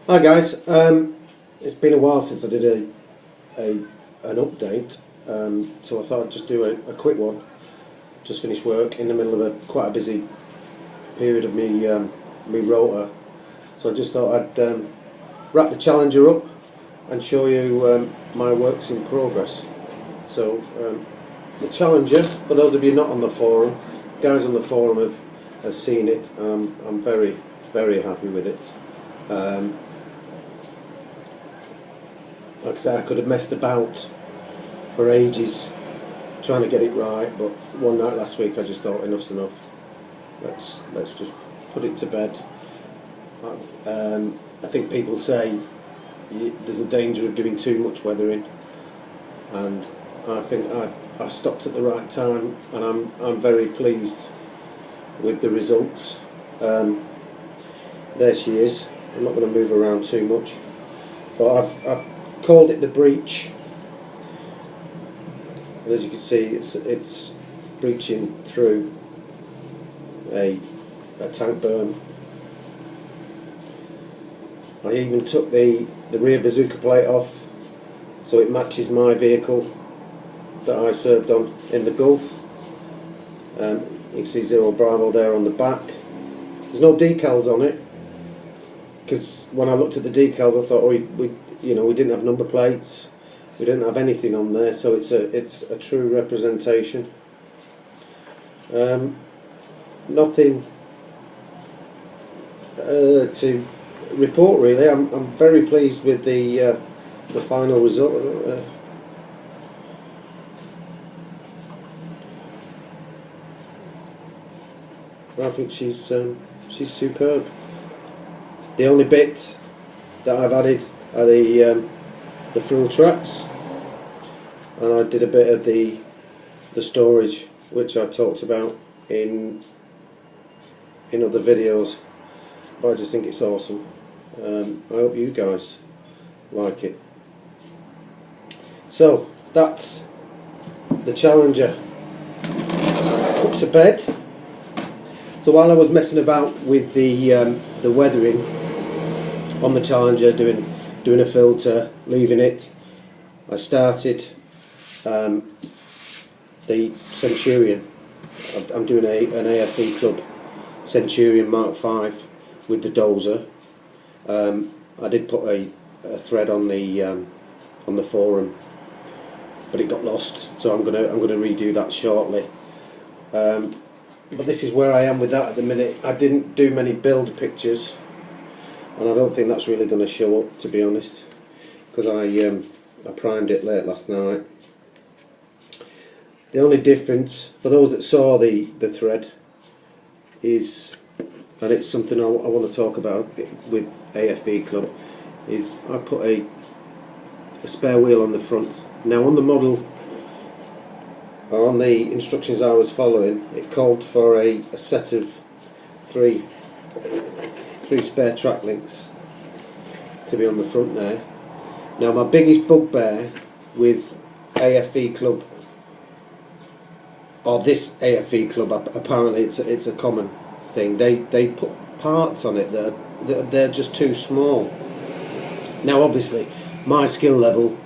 Hi guys, it's been a while since I did an update, so I thought I'd just do a quick one. Just finished work in the middle of quite a busy period of me rota, so I just thought I'd wrap the Challenger up and show you my works in progress. So the Challenger, for those of you not on the forum, guys on the forum have seen it, and I'm very happy with it. Like I say, I could have messed about for ages trying to get it right, but one night last week I just thought enough's enough. Let's just put it to bed. I think people say there's a danger of doing too much weathering, and I think I stopped at the right time, and I'm very pleased with the results. There she is. I'm not going to move around too much, but I've called it the breach, and as you can see, it's breaching through a tank berm. I even took the rear bazooka plate off so it matches my vehicle that I served on in the Gulf. You can see Zero Bravo there on the back. There's no decals on it, because when I looked at the decals I thought, we didn't have number plates, we didn't have anything on there, so it's a true representation. Nothing to report really. I'm very pleased with the final result. I think she's superb. The only bit that I've added are the frill tracks, and I did a bit of the storage, which I've talked about in other videos, but I just think it's awesome. I hope you guys like it. So that's the Challenger up to bed. So while I was messing about with the weathering on the Challenger, doing a filter, leaving it, I started the Centurion. I'm doing an AFV Club Centurion Mark V with the dozer. I did put a thread on the forum, but it got lost, so I'm gonna redo that shortly. But this is where I am with that at the minute. I didn't do many build pictures, and I don't think that's really going to show up, to be honest, because I primed it late last night. The only difference, for those that saw the thread, is, and it's something I want to talk about with AFV Club, is I put a spare wheel on the front. Now on the model, or on the instructions I was following, it called for a set of three spare track links to be on the front there. Now my biggest bugbear with AFV Club, or this AFV Club, apparently it's a common thing, they put parts on it that they're just too small. Now obviously my skill level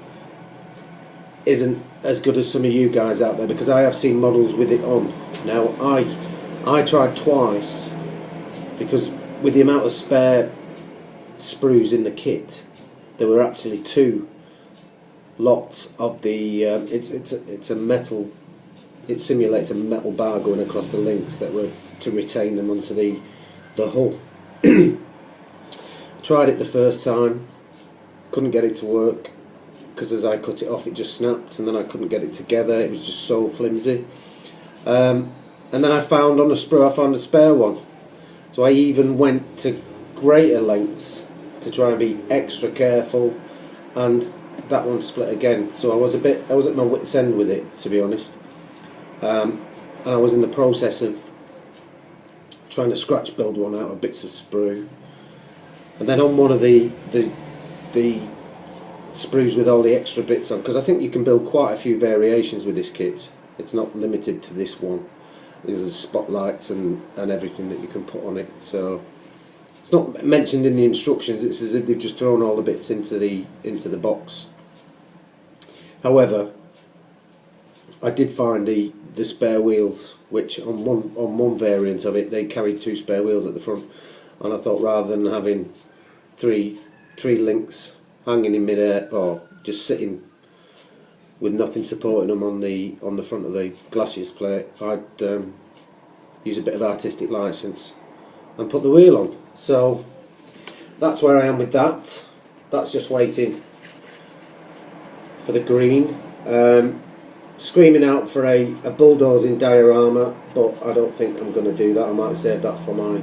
isn't as good as some of you guys out there, because I have seen models with it on. Now I tried twice, because with the amount of spare sprues in the kit, there were actually two lots of the it's a metal, it simulates a metal bar going across the links that were to retain them onto the hull. Tried it the first time, couldn't get it to work, because as I cut it off it just snapped, and then I couldn't get it together, it was just so flimsy. And then I found on a sprue, I found a spare one, so I even went to greater lengths to try and be extra careful, and that one split again. So I was at my wit's end with it, to be honest. And I was in the process of trying to scratch build one out of bits of sprue, and then on one of the sprues with all the extra bits on, because I think you can build quite a few variations with this kit, it's not limited to this one. There's spotlights and everything that you can put on it, so It's not mentioned in the instructions. It's as if they've just thrown all the bits into the box. However, I did find the spare wheels, which on one variant of it they carried 2 spare wheels at the front, and I thought rather than having three links hanging in midair or just sitting with nothing supporting them on the front of the glacis plate, I'd use a bit of artistic license and put the wheel on. So that's where I am with that. That's just waiting for the green. Screaming out for a bulldozing diorama, but I don't think I'm going to do that. I might save that for my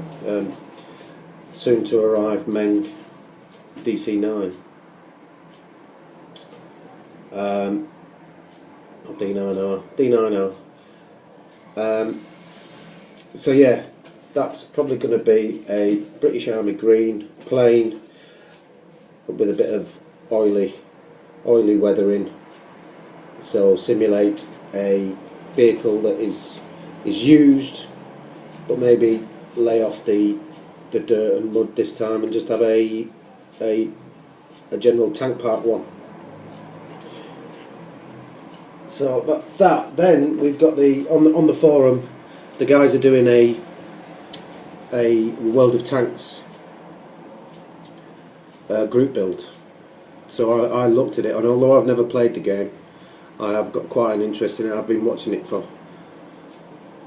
soon to arrive Meng DC9 or D9R. So yeah, that's probably going to be a British Army green, plain, with a bit of oily weathering. So simulate a vehicle that is used, but maybe lay off the dirt and mud this time and just have a general tank park one. So that's that. Then we've got on the forum, the guys are doing a World of Tanks group build. So I looked at it, and although I've never played the game, I have got quite an interest in it. I've been watching it for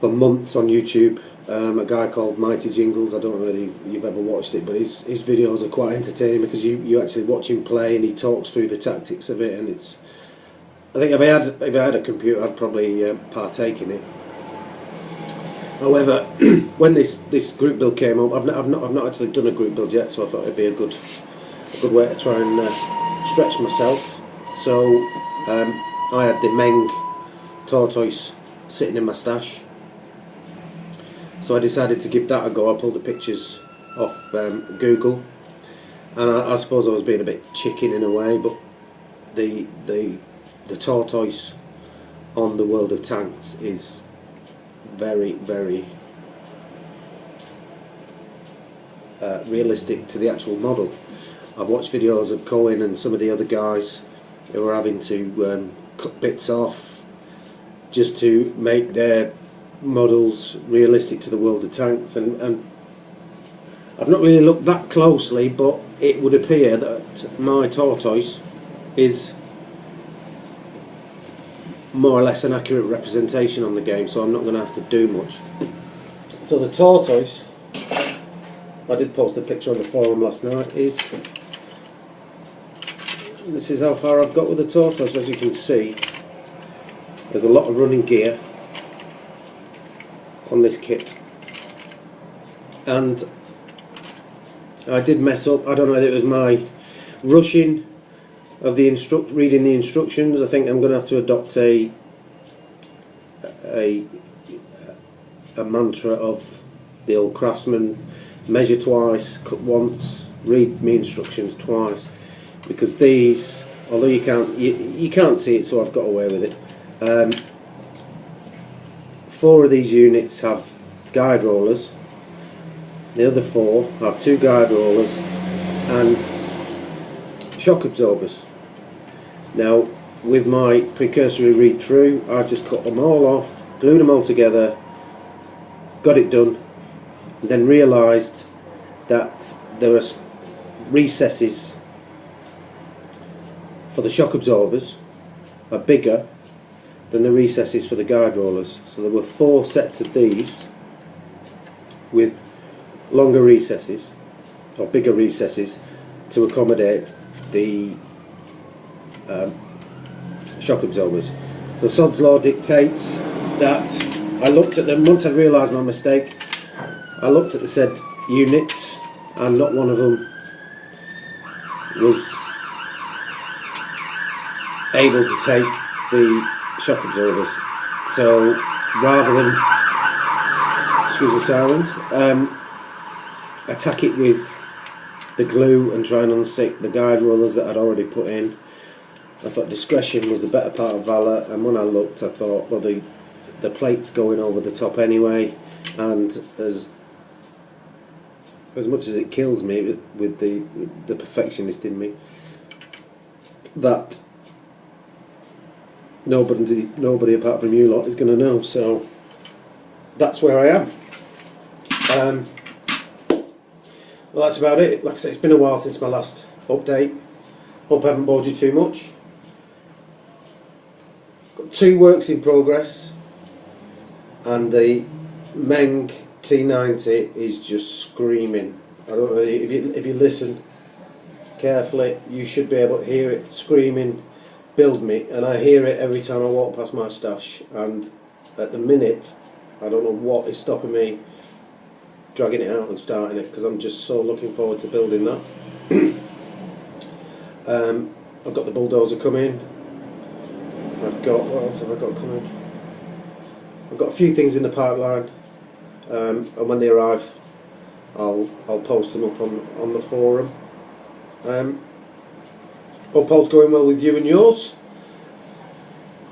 months on YouTube. A guy called Mighty Jingles, I don't know whether you've ever watched it, but his videos are quite entertaining because you actually watch him play and he talks through the tactics of it, and it's, I think if I had a computer I'd probably partake in it. However, when this group build came up, I've not actually done a group build yet, so I thought it'd be a good way to try and stretch myself. So I had the Meng Tortoise sitting in my stash, so I decided to give that a go. I pulled the pictures off Google, and I suppose I was being a bit chicken in a way, but the Tortoise on the World of Tanks is very, very realistic to the actual model. I've watched videos of Cohen and some of the other guys who are having to cut bits off just to make their models realistic to the World of Tanks, and I've not really looked that closely, but it would appear that my Tortoise is more or less an accurate representation on the game, so I'm not going to have to do much. So the Tortoise, I did post a picture on the forum last night, this is how far I've got with the Tortoise. As you can see, there's a lot of running gear on this kit, and I did mess up. I don't know whether it was my rushing of the reading the instructions. I think I'm going to have to adopt a mantra of the old craftsman: measure twice, cut once, read me instructions twice. Because these, although you can't see it, so I've got away with it. 4 of these units have guide rollers. The other 4 have 2 guide rollers and shock absorbers. Now, with my precursory read through, I've just cut them all off, glued them all together, got it done, and then realised that there are recesses for the shock absorbers are bigger than the recesses for the guide rollers. So there were 4 sets of these with longer recesses or bigger recesses to accommodate the shock absorbers. So Sod's Law dictates that I looked at them once I realised my mistake. I looked at the said units, and not one of them was able to take the shock absorbers. So rather than, excuse the sirens, attack it with the glue and try and unstick the guide rollers that I'd already put in, I thought discretion was the better part of valour. And when I looked, I thought, well, the plate's going over the top anyway, and as as much as it kills me with the perfectionist in me, that nobody apart from you lot is going to know. So that's where I am. Well, that's about it. Like I said, it's been a while since my last update. Hope I haven't bored you too much. Got 2 works in progress, and the Meng T90 is just screaming. I don't know if you listen carefully, you should be able to hear it screaming, "Build me," and I hear it every time I walk past my stash. And at the minute, I don't know what is stopping me dragging it out and starting it, because I'm just so looking forward to building that. I've got the bulldozer coming. I've got, what else have I got coming? I've got a few things in the pipeline, and when they arrive, I'll post them up on the forum. Hope all's going well with you and yours.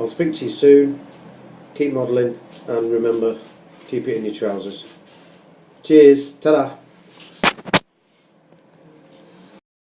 I'll speak to you soon. Keep modelling, and remember, keep it in your trousers. Cheers, ta-da.